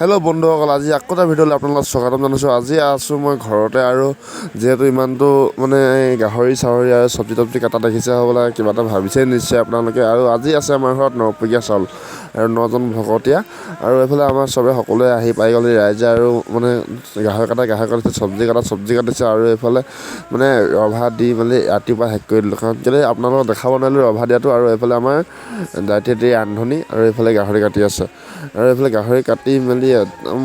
Hello' বন্ধুসকল, আজি আকৌ এটা ভিডিঅ'লৈ আপোনালোকক স্বাগতম জনাইছোঁ। আজি আছোঁ মই ঘৰতে, আৰু যিহেতু ইমানটো মানে গাহৰি চাহৰি আৰু চব্জি তব্জি কাটা দেখিছে হ'বলা, কিবা এটা ভাবিছে নিশ্চয় আপোনালোকে। আৰু আজি আছে আমাৰ ঘৰত নৰপকীয়া চাউল আৰু 9জন ভকতীয়া, আৰু এইফালে আমাৰ চবে সকলোৱে আহি পাই গ'ল ৰাইজে, আৰু মানে গাহৰি কাটিছে, চব্জি কাটিছে, আৰু এইফালে মানে ৰভা দি মেলি ৰাতিপুৱা শেষ কৰি দিলোঁ। কাৰণ কেলৈ আপোনালোকক দেখাব নোৱাৰিলোঁ ৰভা দিয়াটো। আৰু এইফালে আমাৰ দায়িত্বী ৰান্ধনি, আৰু এইফালে গাহৰি কাটি আছে, আৰু এইফালে গাহৰি কাটি মেলি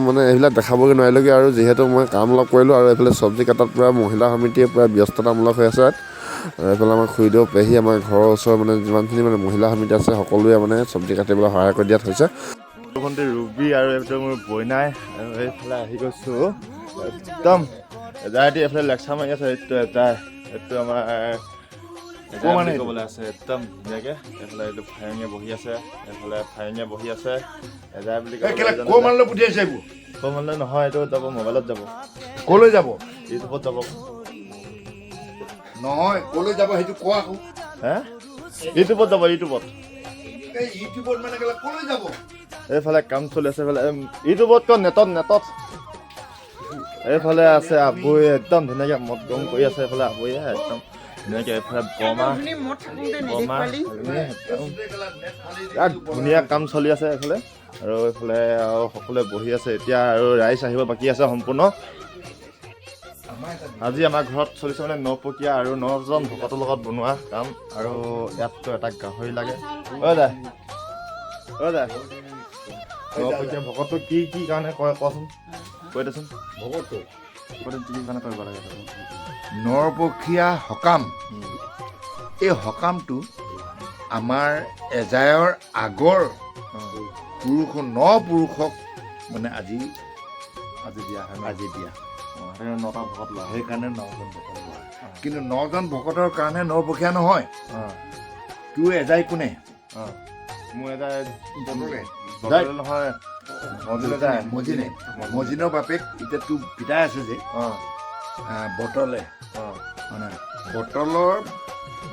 মানে এইবিলাক দেখাবগৈ নোৱাৰিলোঁগৈ। আৰু যিহেতু মই কাম অলপ কৰিলোঁ, আৰু এইফালে চব্জি কাটাত পূৰা মহিলা সমিতিয়ে পূৰা ব্যস্ততামূলক হৈ আছে। আৰু এইফালে আমাৰ খুৰীদেউ পেহী, আমাৰ ঘৰৰ ওচৰৰ মানে যিমানখিনি মানে মহিলা সমিতি আছে সকলোৱে মানে চব্জি কাটিবলৈ সহায় কৰি দিয়াত হৈছে। ভণ্টি ৰুবি আৰু এইটো মোৰ বইনাই, আৰু এইফালে আহি গৈছোঁ একদম এজাই দি এইফালে লেকচাৰ মাৰি আছে। এইটো আমাৰ মানে ক'বলৈ আছে একদম ধুনীয়াকৈ। এইফালে এইটো ফাইঙে বহি আছে, এইফালে ফাইঙে বহি আছে। এজাই বুলি ক'লে পঠিয়াইছে এইবোৰ ক'লে নহয়, এইটো যাব মোবাইলত যাব। ক'লৈ যাব ইউটিউবত যাব নহয়, ক'লৈ যাব সেইটো কোৱা আকৌ। হে ইউটিউবত যাব, ইউটিউবত মানে ক'লৈ যাব? এইফালে কাম চলি আছে, এইফালে ইউটিউবত নেটত এইফালে আছে আবৈ, একদম ধুনীয়াকৈ মদ গৰম কৰি আছে। এইফালে আবৈয়ে একদম ধুনীয়াকৈ, এইফালে বৰমা ধুনীয়া কাম চলি আছে এইফালে। আৰু এইফালে আৰু সকলোৱে বহি আছে এতিয়া, আৰু ৰাইজ আহিব বাকী আছে সম্পূৰ্ণ। আজি আমাৰ ঘৰত চলিছে মানে নৰপকীয়া আৰু 9জন ভকতৰ লগত বনোৱা কাম, আৰু ইয়াততো এটা গাহৰি লাগে। নৰপকীয়া ভকতটো কি কাৰণে কয় কোৱাচোন, কৈ দেচোন। ভকতটো কি কাৰণে কৰিব লাগে? নৰপকীয়া সকাম, এই সকামটো আমাৰ এজায়ৰ আগৰ পুৰুষ 9 পুৰুষক মানে আজি দিয়া হয়, আজি দিয়া। 9টা ভকত লোৱা, সেইকাৰণে 9জন ভকত লোৱা। কিন্তু 9জন ভকতৰ কাৰণে নৰপকীয়া নহয়। তোৰ এজাই কোনে? মোৰ এজাই নহয়, মজিনৰ বাপেক এতিয়া তোৰ পিতাই আছে যে বটলে, মানে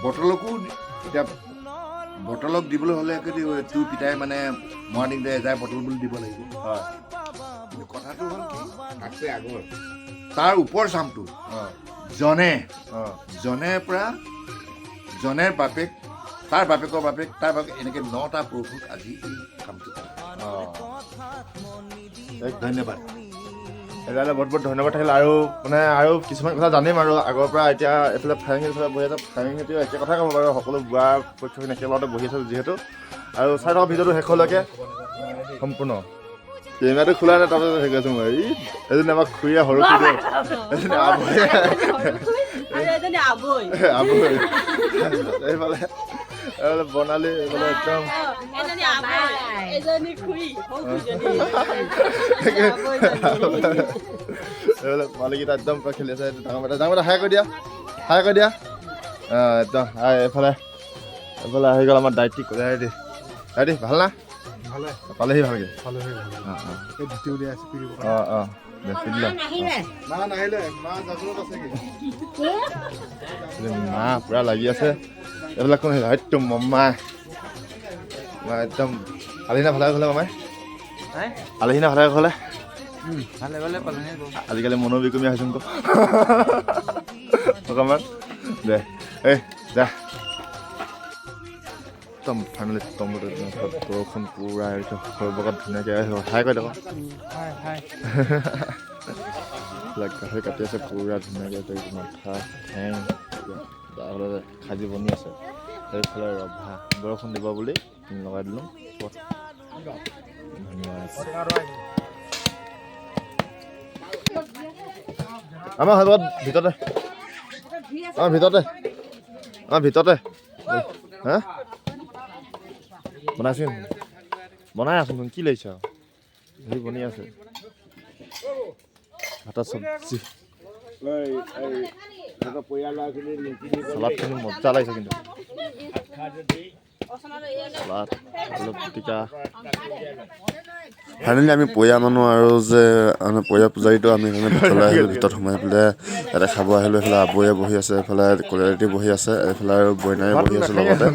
বটলকো এতিয়া বটলক দিবলৈ হ'লে তোৰ পিতাই মানে মৰ্ণিং দে এজাই বটল বুলি দিব লাগিব। কথাটো হ'ল কি, তাতকৈ আগৰ তাৰ ওপৰ চামটো জনেৰ বাপেক, তাৰ বাপেকৰ বাপেক, তাৰ বাপেক, এনেকৈ 9টা পুৰুষক আজি এই কামটো কৰে। ধন্যবাদ। এতিয়ালৈ বহুত বহুত ধন্যবাদ থাকিল। আৰু মানে আৰু কিছুমান কথা জানিম আৰু আগৰ পৰা। এতিয়া এইফালে ফাইঙিৰ ফালে বহি আছে, ফাইঙিতেও একে কথাই ক'ব বাৰু, সকলো বুঢ়া পক্ষখিনি একেলগতে বহি আছে যিহেতু। আৰু চাই থকা ভিডিঅ'টো শেষলৈকে সম্পূৰ্ণ। কেমেৰাটো খোলা নাই, তাৰপিছত হেৰি কৰিছোঁ মই। এজনী আমাক খুৰীয়ে সৰু খুৰীয়ে, এজনী আবৈ, এইফালে বনালি, এইফালে একদম পোৱালীকেইটা একদম পুৰা খেলি আছে। ডাঙৰ হাই কৰি দিয়া, একদম হাই। এইফালে আহি গ'ল আমাৰ দায়িত্ব দায়িত্ব ভাল না? পালেহি ভালকৈ মা পুৰা লাগি আছে। এইবিলাক কোন হয়তো মম্মা একদম আলহীনা ভালে হ'লে মামাই আলহীনা ভালে হ'লে আজিকালি মনোবিকমী হৈছোঁ অকণমান দে এই যা। একদম ফাইনেলি বৰষুণ পুৰা সৰবকত ধুনীয়াকৈ হাই কৰি দেখোন। গাহৰি কাটি আছে পুৰা ধুনীয়াকৈ, মাথা ঠেং খাজি বনি আছে। সেইফালে ৰভা, বৰষুণ দিব বুলি লগাই দিলোঁ। ধুনীয়া আছে আমাৰ ঘৰত ভিতৰতে হা বনাই আছোন, কি লাগিছে আৰু হেৰি বনি আছে। ভাতৰ চব্জি চালাডখিনি মজা লাগিছে কিন্তু। চালাড আলু পিটিকা ফাইনেলি আমি পৰিয়া মানুহ আৰু যে মানে পৰিয়া পূজাৰীটো আমি সেইকাৰণে ভিতৰলৈ আহিলোঁ ভিতৰত সোমাই পেলাই ইয়াতে খাব আহিলোঁ এইফালে আবুয়ে বহি আছে এইফালে কলিয়াটি বহি আছে এইফালে আৰু বইনাৰে বহি আছে লগতে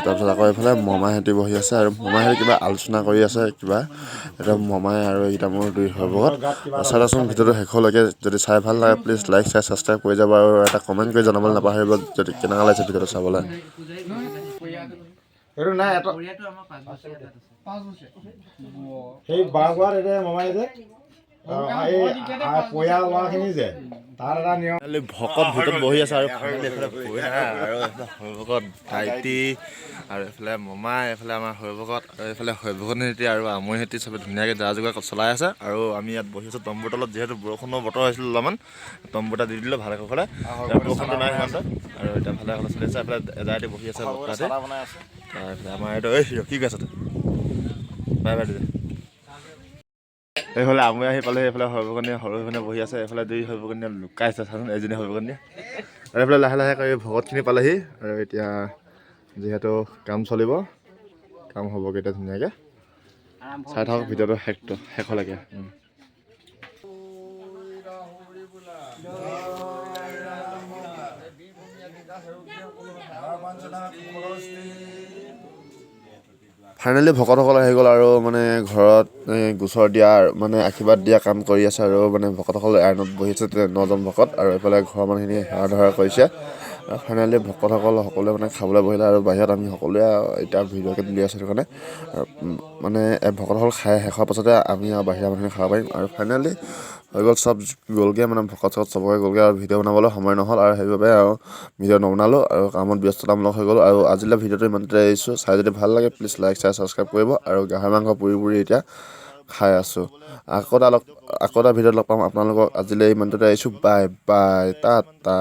তাৰপিছত আকৌ এইফালে মমাহঁতি বহি আছে আৰু মমাহঁতি কিবা আলোচনা কৰি আছে কিবা এটা মমাই আৰু এইকেইটা মোৰ দুই সৰ্বগত চাওঁচোন ভিডিঅ'টো শেষলৈকে যদি চাই ভাল লাগে প্লিজ লাইক শ্বেয়াৰ ছাবস্ক্ৰাইব কৰি যাব আৰু এটা কমেণ্ট কৰি জনাবলৈ নাপাহৰিব যদি কেনেকুৱা লাগিছে ভিডিঅ'টো চাবলৈ সেইটো নাই এটা সেই বাঁহগোৱাত এতিয়া মমাই যে পয়া লোৱাখিনি যে তাৰ এটা নিয়ম ভকত ভিতৰত বহি আছে আৰু ফাইনেলি এইফালে বইনা আৰু এইফালে সৰ্বগত ভাইটি আৰু এইফালে মমাই এইফালে আমাৰ সৰ্বগত আৰু এইফালে সৰ্বগতনীতি আৰু আমৈহঁতি চবে ধুনীয়াকৈ যা যোগাৰ চলাই আছে আৰু আমি ইয়াত বহি আছোঁ তম্বুৰ তলত যিহেতু বৰষুণৰ বতৰ হৈছিল অলপমান তম্বু এটা দি দিলোঁ ভালে কুশলে বৰষুণটো নাই সিমানটো আৰু এতিয়া ভালে কুশলে চলি আছে এইফালে এজাইটি বহি আছে তাৰপিছত আমাৰ এইটো কি কৈছে বাই বাই দিদি এইফালে আমৈ আহি পালে এইফালে সৰ্বকন্যা সৰু হৈনে বহি আছে এইফালে দুই সৰ্বকন্যা লুকাই আছে চাচোন এজনী সৰ্বকন্যা আৰু এইফালে লাহে লাহে কৰি ভকতখিনি পালেহি আৰু এতিয়া যিহেতু কাম চলিব কাম হ'বগৈ এতিয়া ধুনীয়াকৈ চাই থাকক ভিডিঅ'টো শেষলৈকে ফাইনেলি ভকতসকল আহি গ'ল আৰু মানে ঘৰত গোচৰ দিয়া মানে আশীৰ্বাদ দিয়া কাম কৰি আছে আৰু মানে ভকতসকল আইনত বহি আছে 9জন ভকত আৰু এইফালে ঘৰৰ মানুহখিনি সেৱা ধৰা কৰিছে ফাইনেলি ভকতসকল সকলোৱে মানে খাবলৈ বহিলে আৰু বাহিৰত আমি সকলোৱে এতিয়া ভিডিঅ'কে তুলি আছোঁ সেইটো কাৰণে মানে ভকতসকল খাই শেষৰ পাছতে আমি আৰু বাহিৰা মানুহখিনি খাব পাৰিম আৰু ফাইনেলি হৈ গ'ল চব গ'লগৈ মানে ভকত চকত চবকে গ'লগৈ আৰু ভিডিঅ' বনাবলৈ সময় নহ'ল আৰু সেইবাবে আৰু ভিডিঅ' নবনালোঁ আৰু কামত ব্যস্ততামূলক হৈ গ'ল আৰু আজিলৈ ভিডিঅ'টো ইমানতে আহিছোঁ চাই যদি ভাল লাগে প্লিজ লাইক শ্বেয়াৰ ছাবস্ক্ৰাইব কৰিব আৰু গাহৰি মাংস পুৰি এতিয়া খাই আছোঁ আকৌ এটা ভিডিঅ'ত লগ পাম আপোনালোকক আজিলৈ ইমানতে আহিছোঁ বাই বাই টাটা